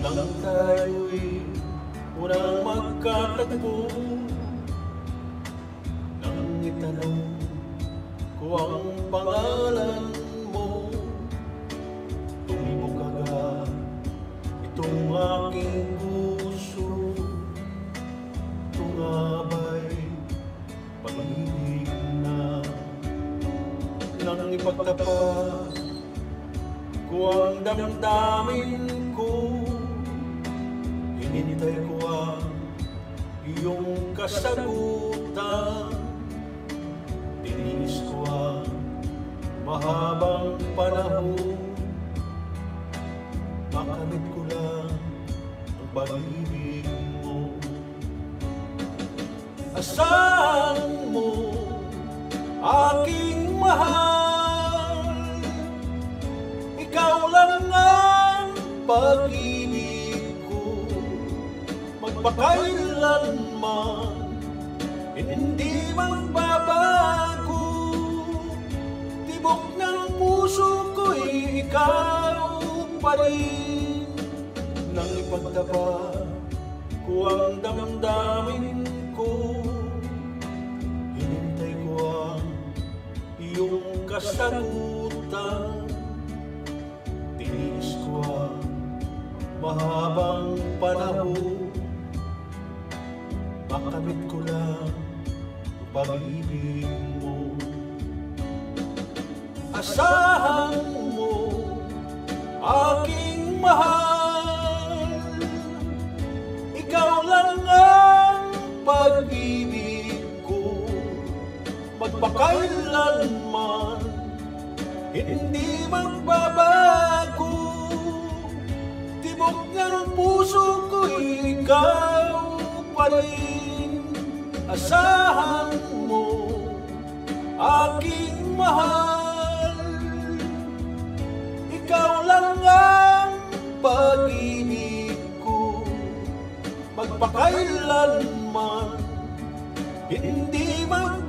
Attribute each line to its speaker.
Speaker 1: Nang tayo'y unang magkatagpo, nang itanong ko ang pangalan mo, tumibok agad itong aking puso. Ito nga ba'y pag-ibig na? Nang ipagtapat ko ang damdamin ko, hinintay ko ang iyong kasagutan. Tiniis ko ang mahabang panahon, makamit ko lang ang pag-ibig mo. Asahan mo, aking mahal, ikaw lang ang pag-ibig ko. Magpakailanman hindi magbabago, tibok ng puso ko'y ikaw pa rin. Nang ipagtapat ko ang damdamin ko, hinintay ko ang iyong kasagutan. Tiniis ko ang mahabang panahon, makamit ko lang ang pag-ibig mo. Asahan mo, aking mahal, ikaw lang ang pag-ibig ko. Magpakailanman hindi magbabago, tibok ng puso ko'y ikaw pa rin. Asahan mo, aking mahal, ikaw lang ang pag-ibig ko. Magpakailanman hindi magbabago,